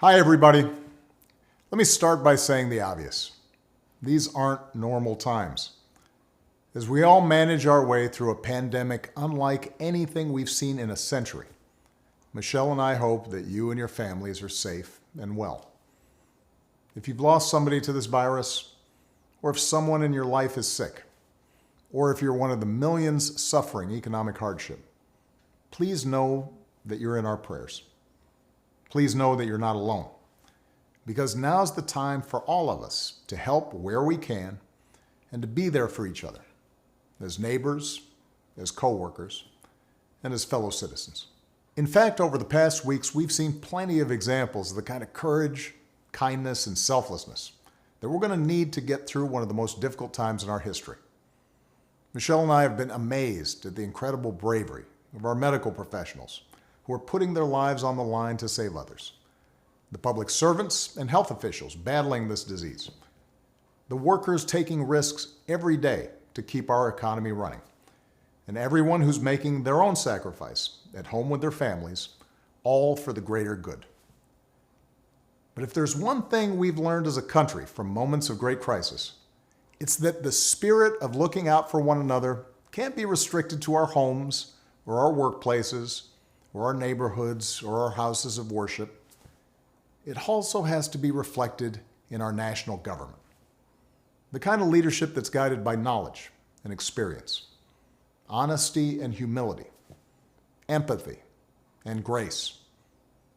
Hi, everybody. Let me start by saying the obvious. These aren't normal times. As we all manage our way through a pandemic unlike anything we've seen in a century, Michelle and I hope that you and your families are safe and well. If you've lost somebody to this virus, or if someone in your life is sick, or if you're one of the millions suffering economic hardship, please know that you're in our prayers. Please know that you're not alone, because now's the time for all of us to help where we can and to be there for each other, as neighbors, as co-workers, and as fellow citizens. In fact, over the past weeks, we've seen plenty of examples of the kind of courage, kindness, and selflessness that we're going to need to get through one of the most difficult times in our history. Michelle and I have been amazed at the incredible bravery of our medical professionals who are putting their lives on the line to save others, the public servants and health officials battling this disease, the workers taking risks every day to keep our economy running, and everyone who's making their own sacrifice at home with their families, all for the greater good. But if there's one thing we've learned as a country from moments of great crisis, it's that the spirit of looking out for one another can't be restricted to our homes or our workplaces or our neighborhoods or our houses of worship. It also has to be reflected in our national government. The kind of leadership that's guided by knowledge and experience, honesty and humility, empathy and grace.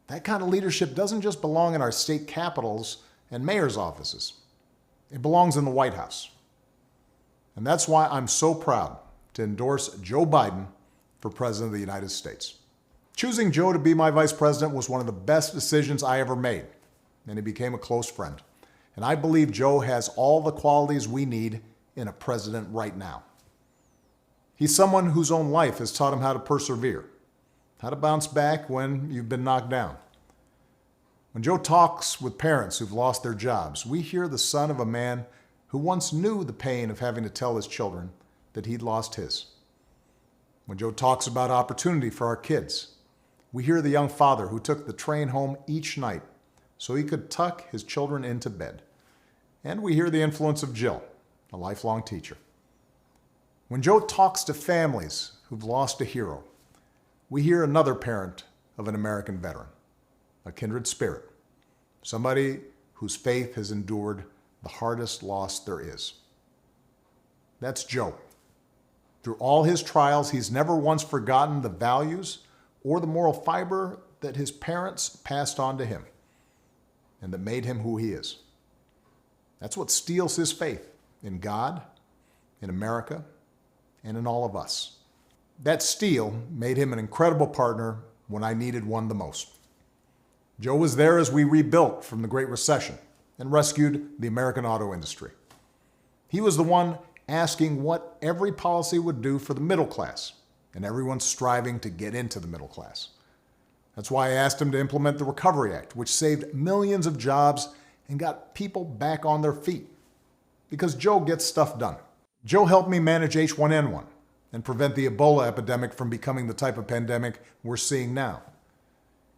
That kind of leadership doesn't just belong in our state capitals and mayor's offices. It belongs in the White House. And that's why I'm so proud to endorse Joe Biden for President of the United States. Choosing Joe to be my vice president was one of the best decisions I ever made, and he became a close friend. And I believe Joe has all the qualities we need in a president right now. He's someone whose own life has taught him how to persevere, how to bounce back when you've been knocked down. When Joe talks with parents who've lost their jobs, we hear the son of a man who once knew the pain of having to tell his children that he'd lost his. When Joe talks about opportunity for our kids, we hear the young father who took the train home each night so he could tuck his children into bed. And we hear the influence of Jill, a lifelong teacher. When Joe talks to families who've lost a hero, we hear another parent of an American veteran, a kindred spirit, somebody whose faith has endured the hardest loss there is. That's Joe. Through all his trials, he's never once forgotten the values or the moral fiber that his parents passed on to him and that made him who he is. That's what steels his faith in God, in America, and in all of us. That steel made him an incredible partner when I needed one the most. Joe was there as we rebuilt from the Great Recession and rescued the American auto industry. He was the one asking what every policy would do for the middle class, and everyone's striving to get into the middle class. That's why I asked him to implement the Recovery Act, which saved millions of jobs and got people back on their feet. Because Joe gets stuff done. Joe helped me manage H1N1 and prevent the Ebola epidemic from becoming the type of pandemic we're seeing now.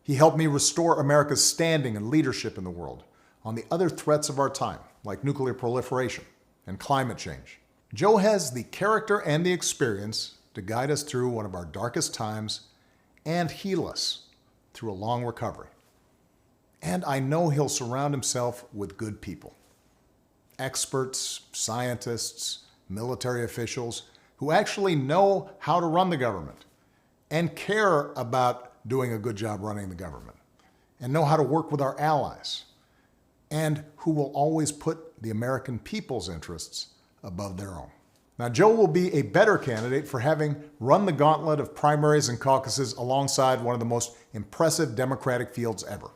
He helped me restore America's standing and leadership in the world on the other threats of our time, like nuclear proliferation and climate change. Joe has the character and the experience to guide us through one of our darkest times and heal us through a long recovery. And I know he'll surround himself with good people, experts, scientists, military officials who actually know how to run the government and care about doing a good job running the government and know how to work with our allies and who will always put the American people's interests above their own. Now, Joe will be a better candidate for having run the gauntlet of primaries and caucuses alongside one of the most impressive Democratic fields ever.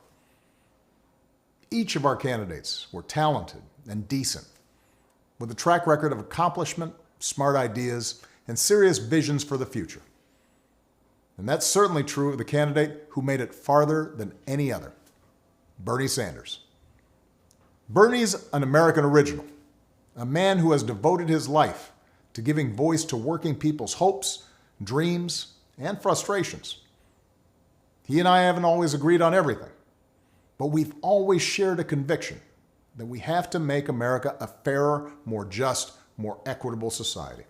Each of our candidates were talented and decent, with a track record of accomplishment, smart ideas, and serious visions for the future. And that's certainly true of the candidate who made it farther than any other, Bernie Sanders. Bernie's an American original, a man who has devoted his life to giving voice to working people's hopes, dreams, and frustrations. He and I haven't always agreed on everything, but we've always shared a conviction that we have to make America a fairer, more just, more equitable society.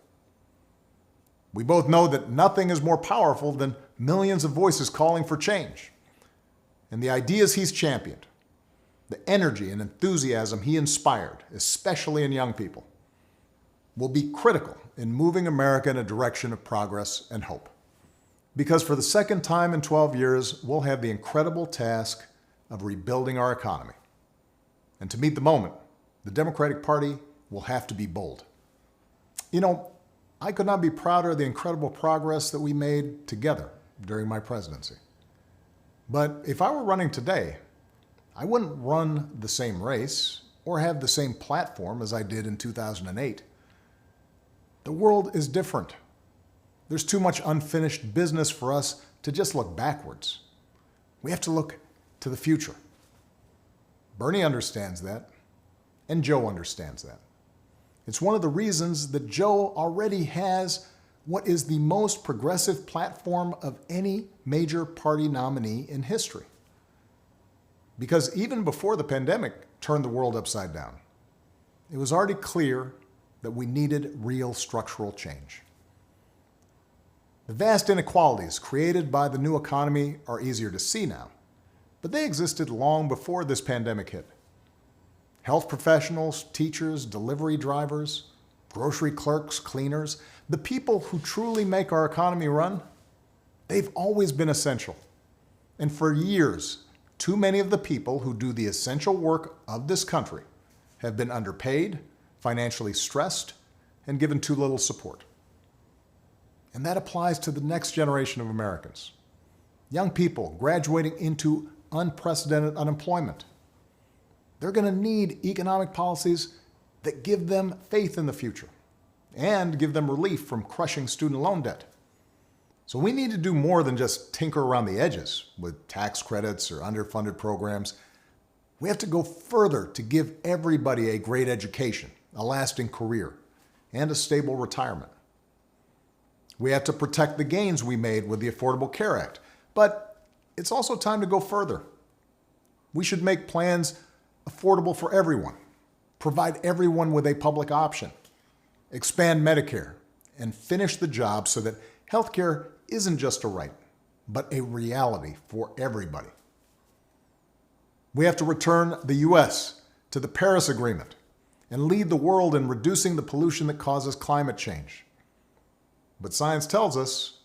We both know that nothing is more powerful than millions of voices calling for change. And the ideas he's championed, the energy and enthusiasm he inspired, especially in young people, will be critical in moving America in a direction of progress and hope. Because for the second time in 12 years, we'll have the incredible task of rebuilding our economy. And to meet the moment, the Democratic Party will have to be bold. You know, I could not be prouder of the incredible progress that we made together during my presidency. But if I were running today, I wouldn't run the same race or have the same platform as I did in 2008. The world is different. There's too much unfinished business for us to just look backwards. We have to look to the future. Bernie understands that, and Joe understands that. It's one of the reasons that Joe already has what is the most progressive platform of any major party nominee in history. Because even before the pandemic turned the world upside down, it was already clear that we needed real structural change. The vast inequalities created by the new economy are easier to see now, but they existed long before this pandemic hit. Health professionals, teachers, delivery drivers, grocery clerks, cleaners, the people who truly make our economy run, they've always been essential. And for years, too many of the people who do the essential work of this country have been underpaid, financially stressed, and given too little support. And that applies to the next generation of Americans. Young people graduating into unprecedented unemployment. They're going to need economic policies that give them faith in the future and give them relief from crushing student loan debt. So we need to do more than just tinker around the edges with tax credits or underfunded programs. We have to go further to give everybody a great education, a lasting career, and a stable retirement. We have to protect the gains we made with the Affordable Care Act, but it's also time to go further. We should make plans affordable for everyone, provide everyone with a public option, expand Medicare, and finish the job so that healthcare isn't just a right, but a reality for everybody. We have to return the U.S. to the Paris Agreement and lead the world in reducing the pollution that causes climate change. But science tells us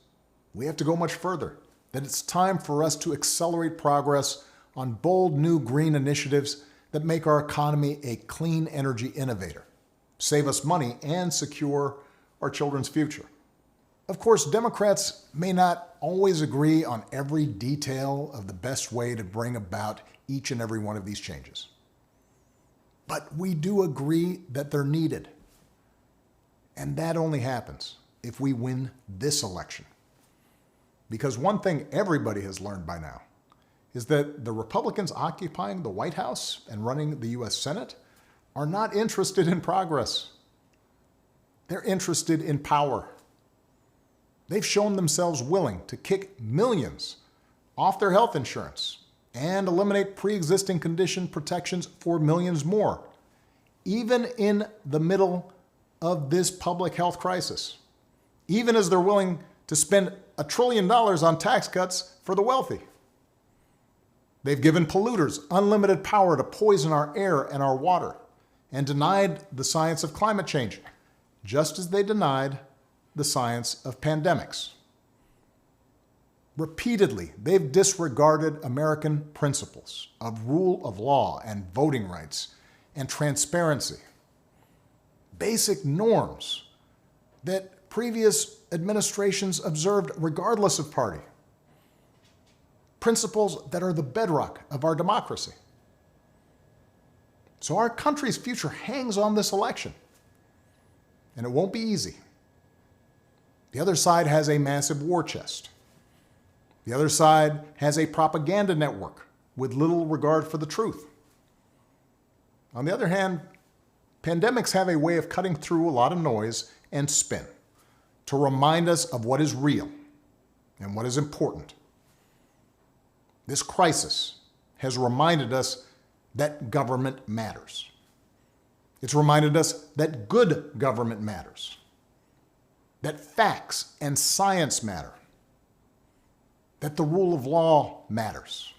we have to go much further, that it's time for us to accelerate progress on bold new green initiatives that make our economy a clean energy innovator, save us money, and secure our children's future. Of course, Democrats may not always agree on every detail of the best way to bring about each and every one of these changes. But we do agree that they're needed. And that only happens if we win this election. Because one thing everybody has learned by now is that the Republicans occupying the White House and running the U.S. Senate are not interested in progress. They're interested in power. They've shown themselves willing to kick millions off their health insurance and eliminate pre-existing condition protections for millions more, even in the middle of this public health crisis, even as they're willing to spend $1 trillion on tax cuts for the wealthy. They've given polluters unlimited power to poison our air and our water and denied the science of climate change, just as they denied the science of pandemics. Repeatedly, they've disregarded American principles of rule of law and voting rights and transparency, basic norms that previous administrations observed regardless of party, principles that are the bedrock of our democracy. So our country's future hangs on this election, and it won't be easy. The other side has a massive war chest. The other side has a propaganda network with little regard for the truth. On the other hand, pandemics have a way of cutting through a lot of noise and spin to remind us of what is real and what is important. This crisis has reminded us that government matters. It's reminded us that good government matters, that facts and science matter, that the rule of law matters,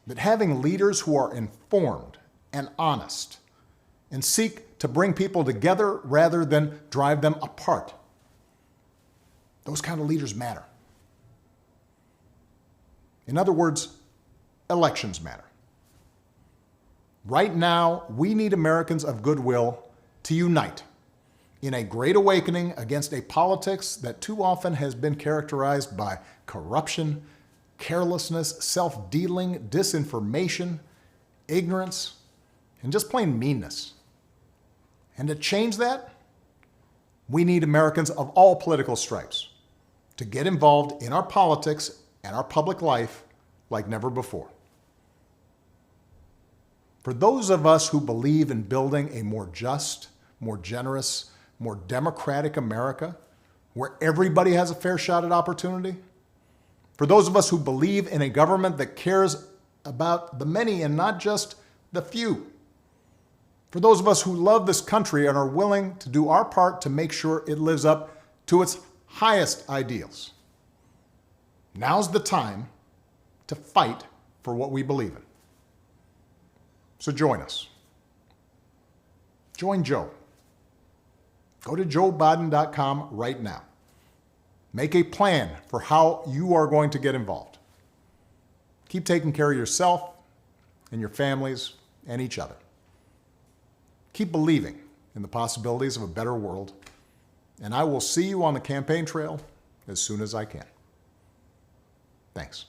that having leaders who are informed and honest and seek to bring people together rather than drive them apart, those kind of leaders matter. In other words, elections matter. Right now, we need Americans of goodwill to unite in a great awakening against a politics that too often has been characterized by corruption, carelessness, self-dealing, disinformation, ignorance, and just plain meanness. And to change that, we need Americans of all political stripes to get involved in our politics and our public life like never before. For those of us who believe in building a more just, more generous, more democratic America, where everybody has a fair shot at opportunity, for those of us who believe in a government that cares about the many and not just the few, for those of us who love this country and are willing to do our part to make sure it lives up to its highest ideals, now's the time to fight for what we believe in. So join us. Join Joe. Go to JoeBiden.com right now. Make a plan for how you are going to get involved. Keep taking care of yourself and your families and each other. Keep believing in the possibilities of a better world, and I will see you on the campaign trail as soon as I can. Thanks.